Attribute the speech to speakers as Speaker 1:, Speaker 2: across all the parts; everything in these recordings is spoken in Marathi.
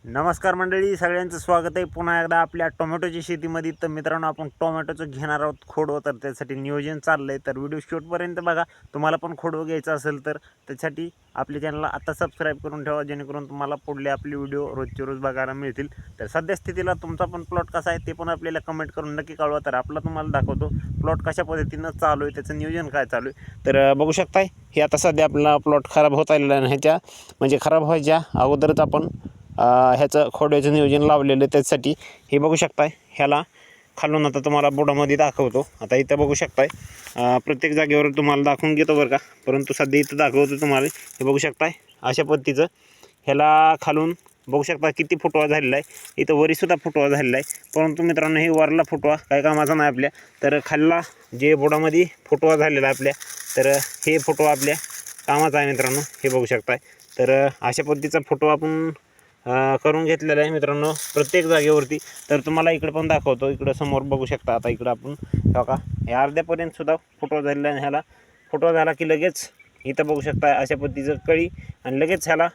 Speaker 1: नमस्कार मंडळी, सगळ्यांचं स्वागत आहे पुन्हा एकदा आपल्या टोमॅटोच्या शेतीमध्ये. तर मित्रांनो, आपण टोमॅटोचं घेणार आहोत खोडवं. तर त्यासाठी नियोजन चाललं आहे, तर व्हिडिओ शेवटपर्यंत बघा. तुम्हाला पण खोडवं घ्यायचं असेल तर त्यासाठी आपल्या चॅनलला आता सबस्क्राईब करून ठेवा, जेणेकरून तुम्हाला पुढले आपले व्हिडिओ रोजचे रोज बघायला मिळतील. तर सध्या स्थितीला तुमचा पण प्लॉट कसा आहे ते पण आपल्याला कमेंट करून नक्की कळवा. तर आपला तुम्हाला दाखवतो प्लॉट कशा पद्धतीनं चालू आहे, त्याचं नियोजन काय चालू आहे. तर बघू शकताय, हे आता सध्या आपला प्लॉट खराब होत आलेला आहे. ह्याच्या म्हणजे खराब व्हायच्या अगोदरच आपण ह्याचं खोडव्याचं नियोजन लावलेलं आहे. त्यासाठी हे बघू शकताय, ह्याला खालून आता तुम्हाला बोर्डामध्ये दाखवतो. आता इथं बघू शकताय, प्रत्येक जागेवर तुम्हाला दाखवून घेतो बरं का, परंतु सध्या इथं दाखवतो तुम्हाला. हे बघू शकताय अशा पद्धतीचं ह्याला खालून बघू शकता किती फुटवा झालेला आहे. इथं वरीसुद्धा फुटवा झालेला आहे, परंतु मित्रांनो हे वरला फुटवा काय कामाचा नाही आपल्या. तर खालला जे बोर्डामध्ये फुटवा झालेला आहे आपल्या, तर हे फुटवा आपल्या कामाचा आहे मित्रांनो. हे बघू शकताय, तर अशा पद्धतीचा फुटवा आपण करून घेतलेलं आहे मित्रांनो प्रत्येक जागेवरती. तर तुम्हाला इकडे पण दाखवतो, इकडं समोर बघू शकता. आता इकडं आपण बघा, हे अर्ध्यापर्यंत सुद्धा फुटवा झालेला आहे. ह्याला फुटवा झाला की लगेच इथं बघू शकता अशा पद्धतीचं कळी, आणि लगेच ह्याला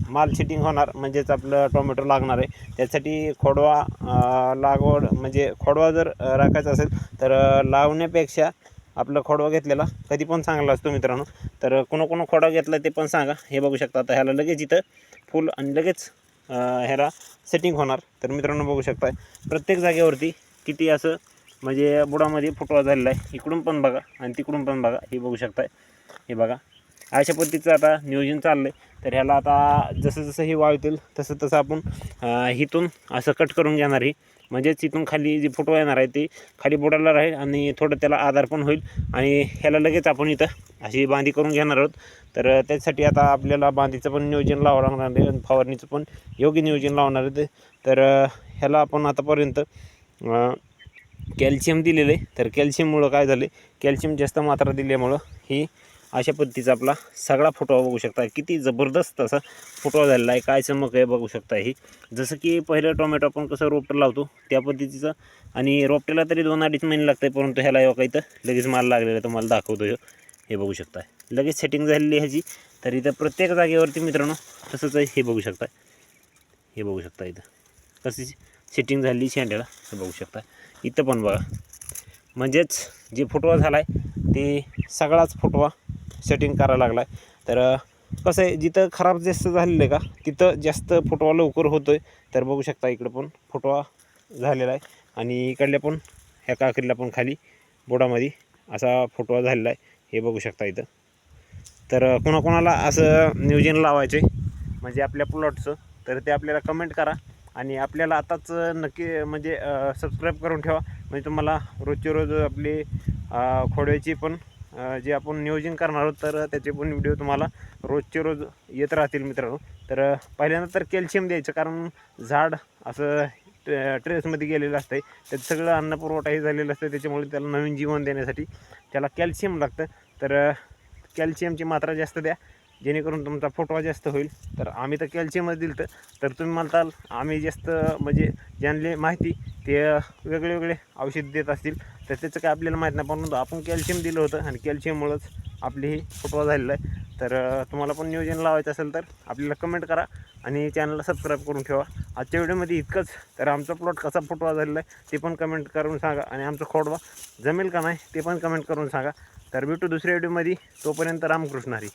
Speaker 1: माल सेटिंग होणार, म्हणजेच आपलं टोमॅटो लागणार आहे. त्यासाठी खोडवा लागवड म्हणजे खोडवा जर राखायचा असेल तर लावण्यापेक्षा आपलं खोडवा घेतलेला कधी पण चांगला असतो मित्रांनो. तर कोणा खोडवा घेतला ते पण सांगा. हे बघू शकता, आता ह्याला लगेच इथं फुल आणि लगेच ह्याला सेटिंग होणार. तर मित्रांनो बघू शकताय प्रत्येक जागेवरती किती असं म्हणजे बुडामध्ये फुटवा झालेला आहे. इकडून पण बघा आणि तिकडून पण बघा. हे बघू शकताय, हे बघा अशा पद्धतीचं आता नियोजन चाललं आहे. तर ह्याला आता जसं जसं हे वाळतील तसं तसं आपण इथून असं कट करून घेणार आहे. म्हणजेच इथून खाली जी फुटवा येणार आहे ती खाली बुडाला राहील आणि थोडं त्याला आधार पण होईल. आणि ह्याला लगेच आपण इथं अशी बांधी करून घेणार आहोत. तर त्यासाठी आता आपल्याला बांधीचं पण नियोजन लावावं लागणार आहे आणि फवारणीचं पण योग्य नियोजन लावणार आहे. तर ह्याला आपण आतापर्यंत कॅल्शियम दिलेलं आहे. तर कॅल्शियममुळं काय झालं, कॅल्शियम जास्त मात्रा दिल्यामुळं ही अशा पद्धतीचा आपला सगळा फुटवा बघू शकता. किती जबरदस्त असा फुटवा झालेला आहे, काय चमक आहे बघू शकता. ही जसं की पहिलं टोमॅटो आपण कसं रोपटं लावतो त्या पद्धतीचं, आणि रोपट्याला तरी 2-2.5 महिने लागतं, परंतु ह्याला एवढा इथं लगेच माल लागलेला आहे. तुम्हाला दाखवतो, हे बघू शकता लगेच सेटिंग झालेली ह्याची. तर इथं प्रत्येक जागेवरती मित्रांनो तसंच आहे. हे बघू शकता, हे बघू शकता इथं कशी सेटिंग झालेली शेंड्याला. हे बघू शकता इथं पण बघा, म्हणजेच जे फुटवा झाला आहे ते सगळाच फुटवा सेटिंग करायला लागला आहे. तर कसं आहे, जिथं खराब जास्त झालेलं आहे का तिथं जास्त फुटवा लवकर होतो आहे. तर बघू शकता इकडं पण फुटवा झालेला आहे, आणि इकडल्या पण ह्या काकडीला पण खाली बोडामध्ये असा फुटवा झालेला आहे. हे बघू शकता इथं. तर कोणाकोणाला असं नियोजन लावायचे म्हणजे आपल्या प्लॉटचं, तर ते आपल्याला कमेंट करा. आणि आपल्याला आताच नक्की म्हणजे सबस्क्राईब करून ठेवा, म्हणजे तुम्हाला रोजचे रोज आपली खोडव्याची पण जे आपण नियोजन करणार आहोत तर त्याचे पण व्हिडिओ तुम्हाला रोजचे रोज येत राहतील मित्रांनो. तर पहिल्यांदा तर कॅल्शियम द्यायचं, कारण झाड असं ट्रेसमध्ये गेलेलं असतं, त्यात सगळं अन्नपुरवठा हे झालेलं असतं, त्याच्यामुळे त्याला नवीन जीवन देण्यासाठी त्याला कॅल्शियम लागतं. तर कॅल्शियमची मात्रा जास्त द्या, जेणेकरून तुमचा फुटवा जास्त होईल. तर आम्ही तर कॅल्शियमच दिलं, तर तुम्ही म्हणताल आम्ही जास्त म्हणजे ज्यांना माहिती ते वेगळे औषध देत असतील, तर त्याचं काय आपल्याला माहीत नाही, पण आपण कॅल्शियम दिलं होतं आणि कॅल्शियममुळंच आपली ही फुटवा झालेला आहे. तर तुम्हाला पण नियोजन लावायचं असेल तर आपल्याला कमेंट करा आणि चॅनलला सबस्क्राईब करून ठेवा. आजच्या व्हिडिओमध्ये इतकंच. तर आमचा प्लॉट कसा फुटवा झालेला आहे ते पण कमेंट करून सांगा, आणि आमचा खोडवा जमेल का नाही ते पण कमेंट करून सांगा. तर भेटू दुसऱ्या व्हिडिओमध्ये. तोपर्यंत रामकृष्ण हरी.